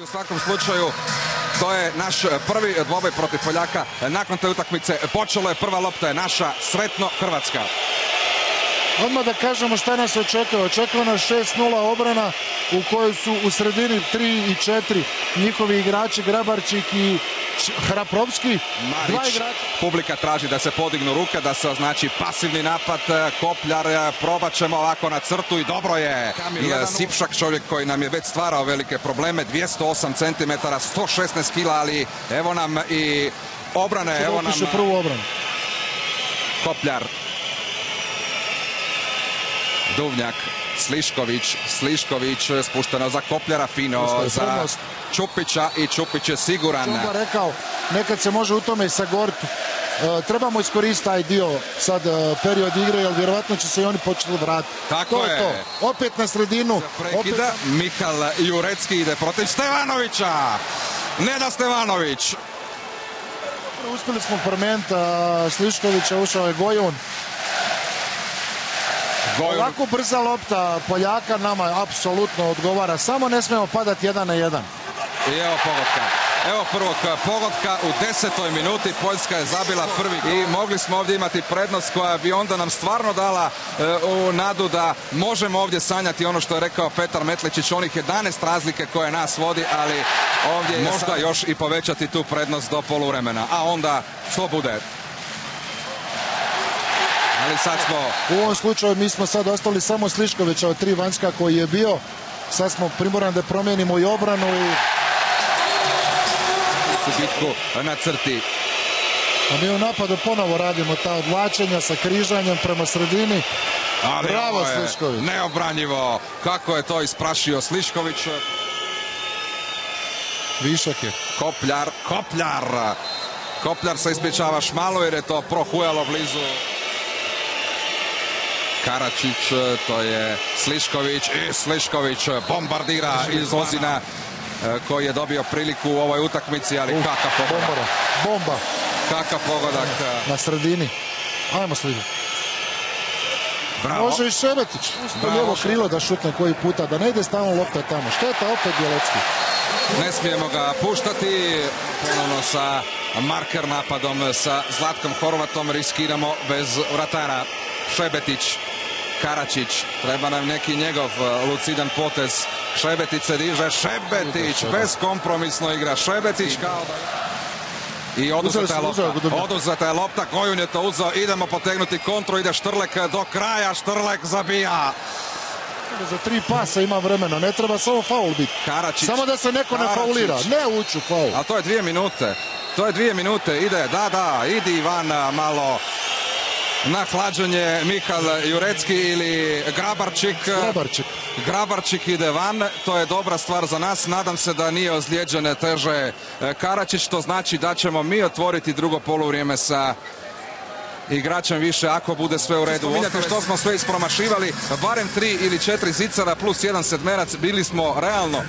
U svakom slučaju, to je naš prvi dvoboj protiv Poljaka. Nakon te utakmice počelo je, prva lopta je naša, sretno Hrvatska. Odmah da kažemo šta nas očekuje. Očekuje nas 6-0 obrana u kojoj su u sredini 3 i 4 njihovi igrači Grabarčik i Hraprovski. Marić, publika traži da se podignu ruke, da se označi pasivni napad. Kopljar, probat ćemo ovako na crtu i dobro je. Sipšak, čovjek koji nam je već stvarao velike probleme, 208 cm, 116 kg, ali evo nam i obrane. Evo nam prvu obranu. Kopljar. Duvnjak, Slišković, spušteno za Kopljara, fino za Čupića i Čupić je siguran. Čuba rekao, nekad se može u tome i sagoriti. Trebamo iskoristiti taj dio sad period igre, jer vjerovatno će se i oni početi vratiti. Tako je. To. Opet na sredinu. Prekida, Mihal Jurecki ide protiv Stevanovića. Neda Stevanović. Uspjeli smo promijeniti Sliškovića, ušao je Gojun. Ovako brza lopta Poljaka nama apsolutno odgovara, samo ne smijemo padati 1 na 1. I evo pogotka. Evo prvog pogotka u 10. minuti. Poljska je zabila prvi i mogli smo ovdje imati prednost koja bi onda nam stvarno dala u nadu da možemo ovdje sanjati ono što je rekao Petar Metličić, onih 11 razlike koje nas vodi, ali ovdje je možda još i povećati tu prednost do poluvremena, a onda što bude. Ali sad smo... U ovom slučaju mi smo sad ostali samo Sliškovića od 3 vanjska koji je bio. Sad smo primorani da promijenimo i obranu i... bitku na crti. A mi u napadu ponovo radimo ta odvlačenja sa križanjem prema sredini. Ali bravo Slišković. Neobranjivo. Kako je to isprašio Slišković. Višak je. Kopljar se ispričava Šmalu jer je to prohujalo blizu. Karačić, to je Slišković i Slišković bombardira iz Ozina koji je dobio priliku u ovoj utakmici, ali kakav pogodak. Bomba. Kakav pogodak. Na sredini. Ajmo Slišković. Bravo. Može i Šebetić. Lijevo krilo da šutne koji puta, da ne ide stalno lopta tamo. Šteta opet Bjelecki. Ne smijemo ga puštati. Ponovno sa marker napadom sa Zlatkom Horvatom riskiramo bez vratara. Šebetić, Karačić, treba nam neki njegov lucidan potez. Šebetić se diže, Šebetić beskompromisno igra. Šebetić kao da... I oduzeta je lopta, Gojun je to uzeo, idemo potegnuti kontru, ide Štrlek do kraja, Štrlek zabija. Za 3 pasa ima vremena, ne treba samo faul biti. Karačić, samo da se neko ne faulira, ne uću faul. A to je 2 minute, ide, idi van malo na hlađenje Mihal Jurecki ili Grabarčik ide van, to je dobra stvar za nas, nadam se da nije ozlijeđen teže Karačić, to znači da ćemo mi otvoriti drugo poluvrijeme sa igračem više ako bude sve u redu. Vidite što smo sve ispromašivali, barem 3 ili 4 zicara plus 1 sedmerac, bili smo realno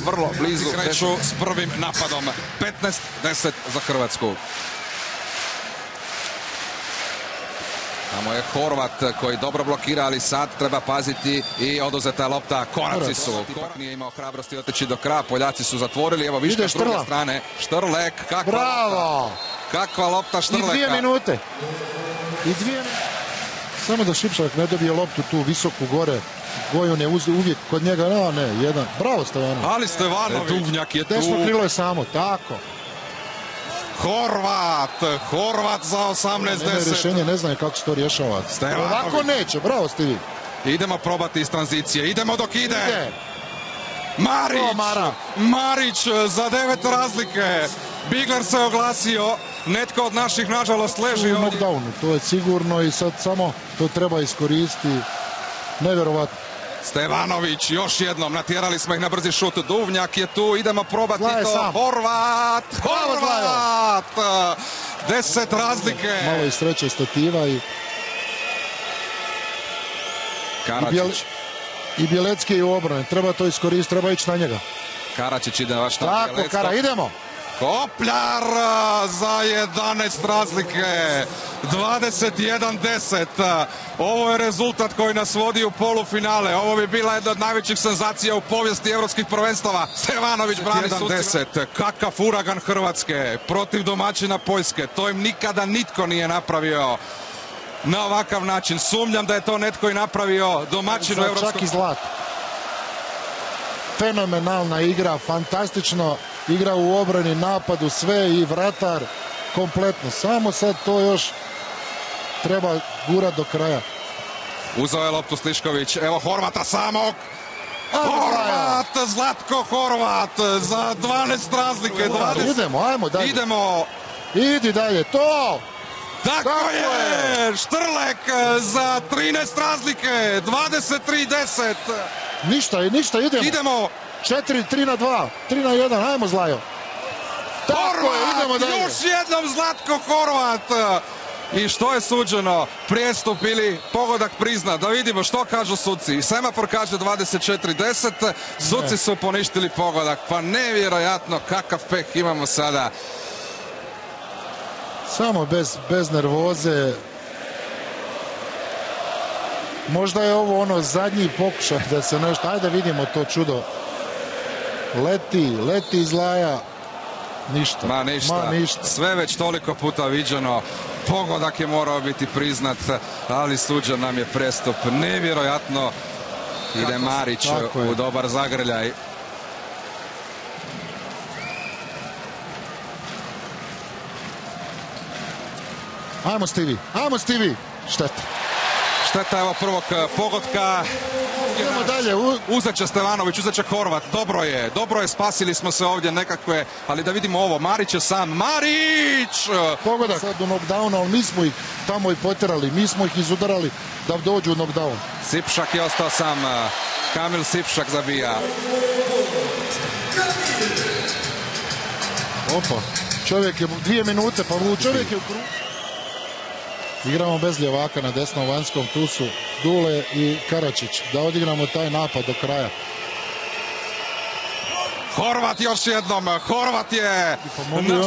vrlo blizu. Kreću s prvim napadom, 15-10 za Hrvatsku. Tamo je Horvat koji dobro blokira, ali sad treba paziti i oduzeta lopta. Koraci su. Ipak nije imao hrabrosti otići do kraja. Poljaci su zatvorili. Evo Viška s druge strane. Štrlek. Kakva lopta Štrleka. I 2 minute. Samo da Šipšak ne dobije loptu tu visoku gore. Gojun je uvijek kod njega. Jedan. Bravo Stevanović. Ali Stevanović. Duvnjak je tu. Desno krilo je samo. Tako. Horvat za 18-10. Rješenje, ne znaju kako se to rješava. Ovako neće, bravo Stivi. Idemo probati iz tranzicije, idemo dok ide. Marić za 9 razlike. Bigler se oglasio, netko od naših nažalost leži ovdje. To je sigurno i sad samo to treba iskoristiti. Nevjerovatno. Stevanović, još jednom, natjerali smo ih na brzi šut. Duvnjak je tu, idemo probati to. Horvat! 10 razlike. Malo iz treće stativa i... Karačić. I Bjelecki u obrani, treba to iskoristiti, treba ići na njega. Karačić ide baš tako. Idemo! Kopljar za 11 razlike. 21-10. Ovo je rezultat koji nas vodi u polufinale. Ovo bi bila jedna od najvećih senzacija u povijesti evropskih prvenstava. Stevanović brani 1-10. Kakav uragan Hrvatske protiv domaćina Poljske. To im nikada nitko nije napravio na ovakav način. Sumnjam da je to netko i napravio domaćinu evropskog. Čak i Zlat. Fenomenalna igra, fantastično igra u obrani, napadu, sve i vratar kompletno. Samo sad to još treba gurat do kraja. Uzeo je loptu Slišković. Evo Horvata samog. Horvat, Zlatko Horvat za 12 razlike. 20. Idemo, ajmo dalje. Idemo. Idi dalje, to! Tako je! Štrlek za 13 razlike. 23-10. Ništa, idemo. Idemo. 4-3-2, 3-1, ajmo Zlajo. Tako je, idemo dalje. Još jednom Zlatko Horvat. I što je suđeno? Prijestup ili pogodak prizna? Da vidimo što kažu suci. Semafor kaže 24-10. Suci su poništili pogodak. Pa nevjerojatno kakav peh imamo sada. Samo bez nervoze. Možda je ovo ono zadnji pokušaj da se nešto... Ajde vidimo to čudo. Leti Zlaja. Ništa. Ma ništa. Sve već toliko puta viđeno. Pogodak je morao biti priznat, ali suđen nam je prestup. Nevjerojatno. Ide Marić u dobar zagrljaj. Ajmo Stivi. Šteta. Šteta evo prvog pogotka. Idemo dalje. Uzet će Stevanović, uzet će Horvat. Dobro je, spasili smo se ovdje nekakve, ali da vidimo ovo. Marić je sam. Marić! Pogodak sad u knockdownu, ali mi smo ih tamo i potjerali. Mi smo ih izudarali da dođu u knockdown. Sipšak je ostao sam. Kamil Sipšak zabija. Opa, čovjek je 2 minute, pa čovjek je u krugu. Igramo bez ljevaka na desnom vanjskom, tu su Dule i Karačić. Da odigramo taj napad do kraja. Horvat još jednom, Horvat je...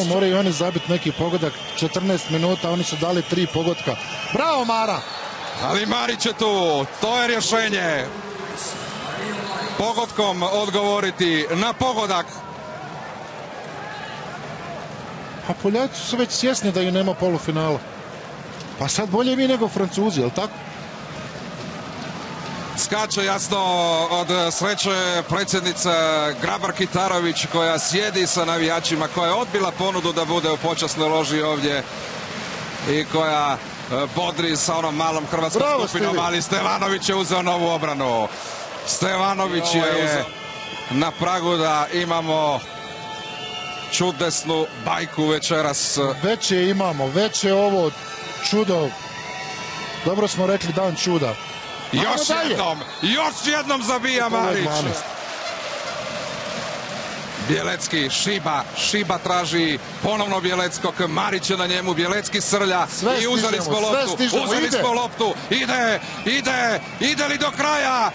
Moraju oni zabiti neki pogodak, 14 minuta, oni su dali 3 pogotka. Bravo Mara! Ali Marić je tu, to je rješenje. Pogodkom odgovoriti na pogodak. A Poljaci su već svjesni da i nema polufinala. Pa sad bolje mi nego Francuzi, jel' tako? Skače jasno od sreće predsjednica Grabar-Kitarović koja sjedi sa navijačima, koja je odbila ponudu da bude u počasnoj loži ovdje i koja bodri sa onom malom hrvatskom skupinom, ali Stevanović je uzeo novu obranu. Stevanović je na pragu da imamo čudesnu bajku večeras. Već je ovo čudo. Dobro smo rekli dan čuda. Još jednom zabija Marić. Bjelecki, Šiba traži ponovno Bjeleckog, Marić je na njemu, Bjelecki srlja i uzeli smo loptu, ide li do kraja,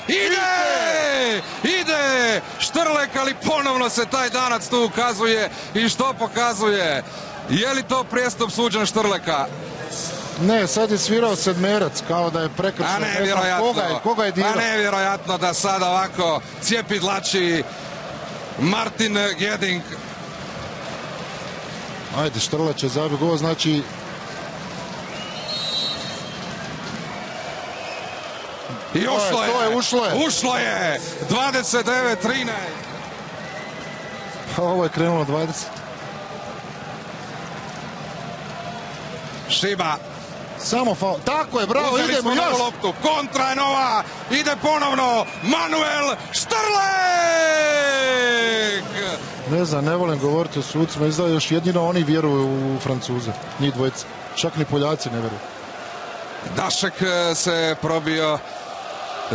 ide, Štrlek, ali ponovno se taj danac tu ukazuje i što pokazuje, je li to prijestup suđen Štrleka? Ne, sad je svirao sedmerac, kao da je prekršao. Koga je dirao? Pa nevjerojatno da sad ovako cijepi dlači Martin Geding. Ajde, Štrla će zabiti gol, znači... I ušlo je! 29-13. Ovo je krenulo 20. Šiba. Samo faul. Tako je, bravo, idemo još. Loptu. Kontra je nova. Ide ponovno Manuel Štrlek. Ne znam, ne volim govoriti o sucima. Izgleda još jedino oni vjeruju u Francuze. Njih dvojica. Čak ni Poljaci ne vjeruju. Dašek se probio.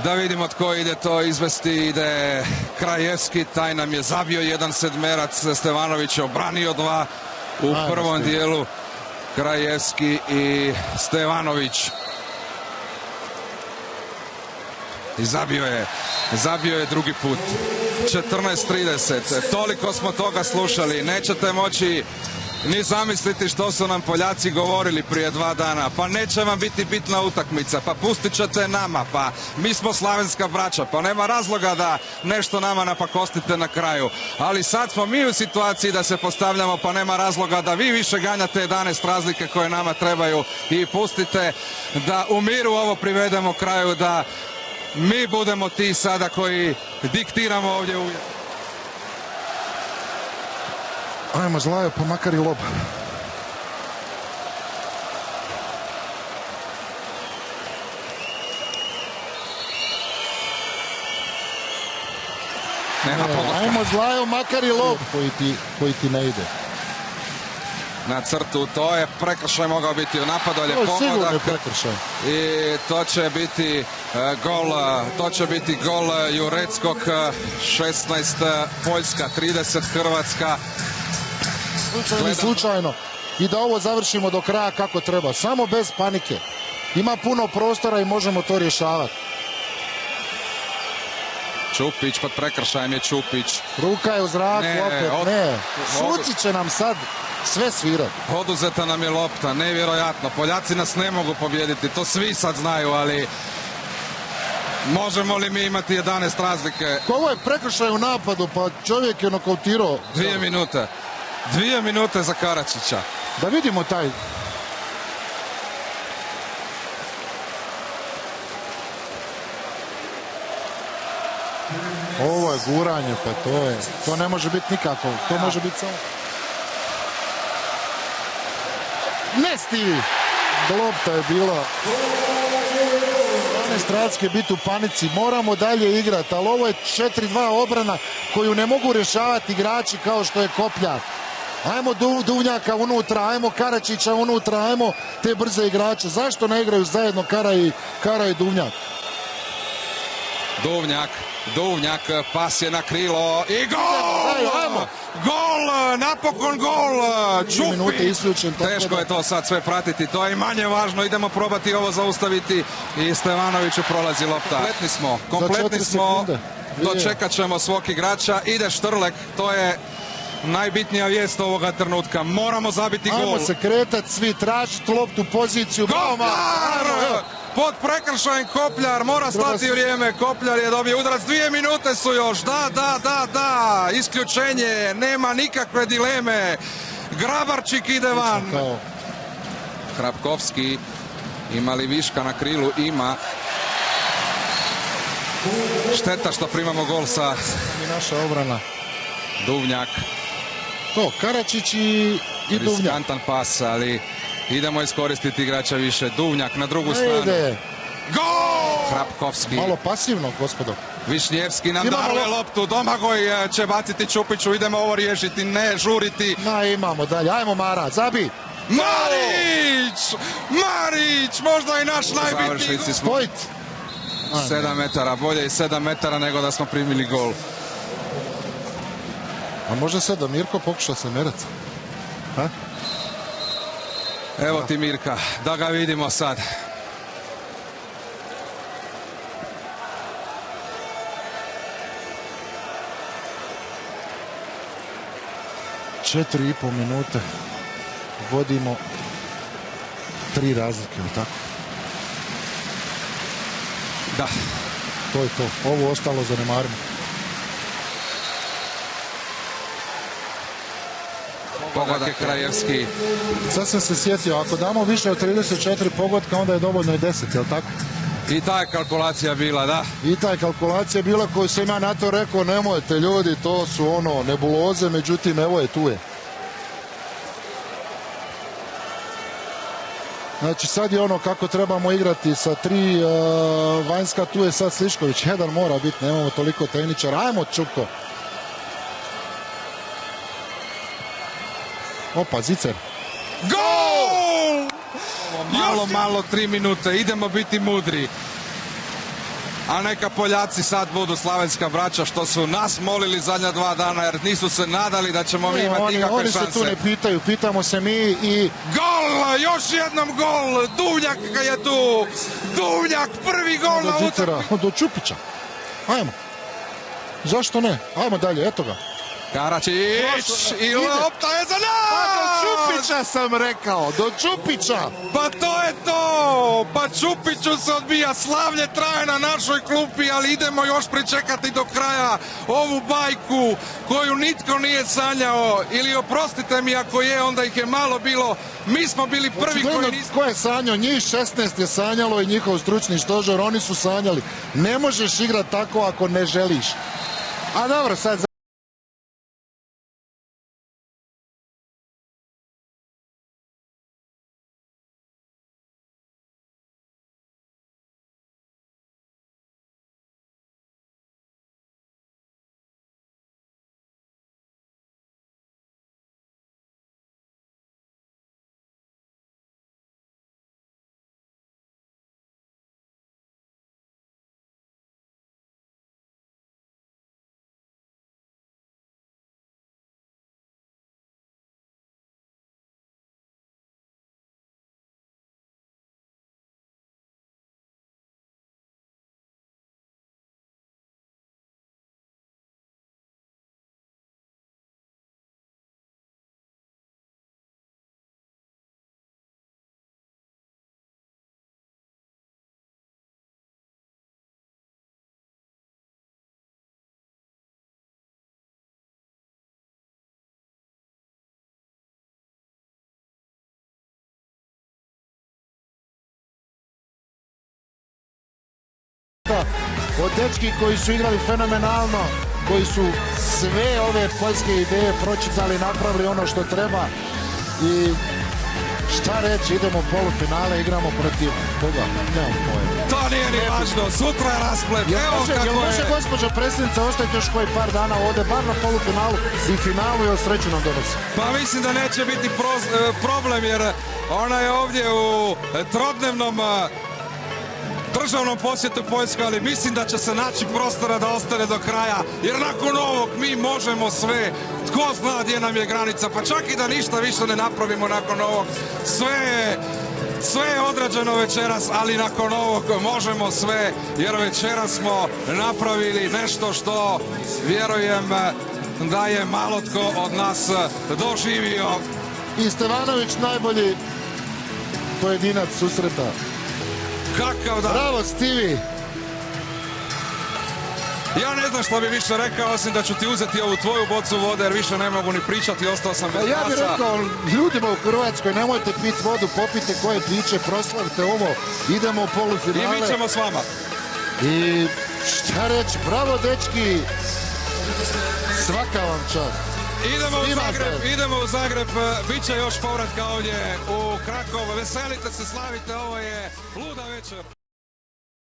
Da vidimo tko ide to izvesti. Ide Krajevski. Taj nam je zabio jedan sedmerac. Stevanović je obranio 2 u prvom dijelu. Krajevski i Stevanović. I zabio je drugi put. 14:30. Toliko smo toga slušali. Nećete moći ni zamisliti što su nam Poljaci govorili prije 2 dana. Pa neće vam biti bitna utakmica, pa pustit ćete nama, pa mi smo slavenska braća, pa nema razloga da nešto nama napakostite na kraju. Ali sad smo mi u situaciji da se postavljamo, pa nema razloga da vi više ganjate 11 razlike koje nama trebaju i pustite da u miru ovo privedemo kraju, da mi budemo ti sada koji diktiramo ovdje uvijek. Ajmo Zlajo, pa makar i lob. Ajmo Zlajo, makar i lob koji ti ne ide. Na crtu, to je prekršaj mogao biti u napadu, ali je pogodak. I to će biti gol Jureckog. 16 Poljska, 30 Hrvatska. Slučajno. I da ovo završimo do kraja kako treba. Samo bez panike. Ima puno prostora i možemo to rješavati. Čupić, pod prekršajem je Čupić. Ruka je u zraku, opet ne. Suci će nam sad sve svirati. Oduzeta nam je lopta, nevjerojatno. Poljaci nas ne mogu pobijediti, to svi sad znaju, ali možemo li mi imati 11 razlike? Ovo je prekršaj u napadu, pa čovjek je nokautirao. 2 minute. 2 minute za Karačića. Da vidimo taj. Ovo je guranje, pa to ne može biti nikako. To može biti samo. Ne stivi. Lopta je bila. 12 razlike biti u panici. Moramo dalje igrati, ali ovo je 4-2 obrana koju ne mogu rješavati igrači kao što je Kopljar. Ajmo Duvnjaka unutra, ajmo Karačića unutra, ajmo te brze igrače. Zašto ne igraju zajedno Kara i Duvnjak? Duvnjak, pas je na krilo i gol! Gol, napokon gol! Čupi! Teško je to sad sve pratiti, to je i manje važno, idemo probati ovo zaustaviti i Stevanoviću prolazi lopta. Kompletni smo, dočekat ćemo svog igrača, ide Štrlek, to je najbitnija vijest ovoga trenutka. Moramo zabiti gol. Ajmo se kretati, svi tražiti loptu, poziciju. Kopljar! Pod prekršajem Kopljar, mora stati vrijeme. Kopljar je dobio udarac, 2 minute su još. Da. Isključenje, nema nikakve dileme. Grabarčik ide van. Hrapkovski, ima li viška na krilu? Ima. Šteta što primamo gol sa... Naša obrana. Duvnjak. To, Karačić i Duvnjak. Riskantan pas, ali idemo iskoristiti igrača više. Duvnjak na drugu stranu. Gol! Hrapkovski. Malo pasivno, gospodo. Višnjevski nam daruje loptu. Domagoj će baciti Čupiću. Idemo ovo riješiti, ne žuriti. Imamo dalje. Ajmo Mara, zabi. Marić! Možda i naš najbitniji. Spojit. 7 metara, bolje i 7 metara nego da smo primili gol. A može sad da Mirko pokuša se merac? Evo ti Mirka, da ga vidimo sad. Četiri i pol minute. Vodimo 3 razlike, ili tako? Da. To je to. Ovo ostalo zanemarimo. Pogodak je Krajevski. Sad sam se sjetio, ako damo više od 34 pogotka, onda je dovoljno i 10, jel tako? I ta je kalkulacija bila, da. I ta je kalkulacija bila koju sam ja na to rekao, nemojte ljudi, to su nebuloze, međutim, evo je, tu je. Znači sad je kako trebamo igrati sa 3 vanjska, tu je sad Slišković, jedan mora biti, nemamo toliko tehničara, ajmo Čupko. Opa, Zicer. Gol! Malo 3 minute, idemo biti mudri. A neka Poljaci sad budu slavenska braća što su nas molili zadnja 2 dana jer nisu se nadali da ćemo mi imati ikakve šanse. Oni se tu ne pitaju, pitamo se mi i... Gol! Još jednom gol! Duvnjak je tu! Duvnjak, prvi gol na utakmici! Do Čupića. Ajmo. Zašto ne? Ajmo dalje, eto ga. Karačić i lopta je za nas! Pa do Čupića sam rekao, do Čupića! Pa to je to! Pa Čupiću se odbija, slavlje traje na našoj klupi, ali idemo još pričekati do kraja ovu bajku koju nitko nije sanjao. Ili oprostite mi ako je, onda ih je malo bilo. Mi smo bili prvi koji nismo... Ko je sanjao? Njih 16 je sanjalo i njihov stručni stožer, oni su sanjali. Ne možeš igrati tako ako ne želiš. A dobro, sad... Od dečki koji su igrali fenomenalno, koji su sve ove poljske ideje pročitali, napravili ono što treba i šta reći, idemo u polufinale, igramo protiv koga? Nemam pojma. To nije ni važno, sutra je rasplet, evo kako je. Može gospođo predsjednica ostati još koji par dana ovdje, bar na polufinalu i finalu i o sreću nam donosi. Pa mislim da neće biti problem jer ona je ovdje u trodnevnom državnom posjetu Poljske, ali mislim da će se naći prostora da ostane do kraja, jer nakon ovog mi možemo sve. Tko zna gdje nam je granica, pa čak i da ništa više ne napravimo nakon ovog. Sve je odrađeno večeras, ali nakon ovog možemo sve, jer večeras smo napravili nešto što, vjerujem, da je malo tko od nas doživio. I Stevanović najbolji pojedinac susreta. Kakav da... Bravo, Stivi! Ja ne znam što bi više rekao, osim da ću ti uzeti ovu tvoju bocu vode, jer više ne mogu ni pričati, ostao sam bez Ja bih glasa. rekao ljudima u Hrvatskoj, nemojte piti vodu, popite koje piće, proslavite ovo, idemo u I polufinale. mi ćemo s vama. I šta reći, bravo dečki, svaka vam čast. Idemo u Zagreb, bit će još povratka ovdje u Krakow. Veselite se, slavite, ovo je luda večer.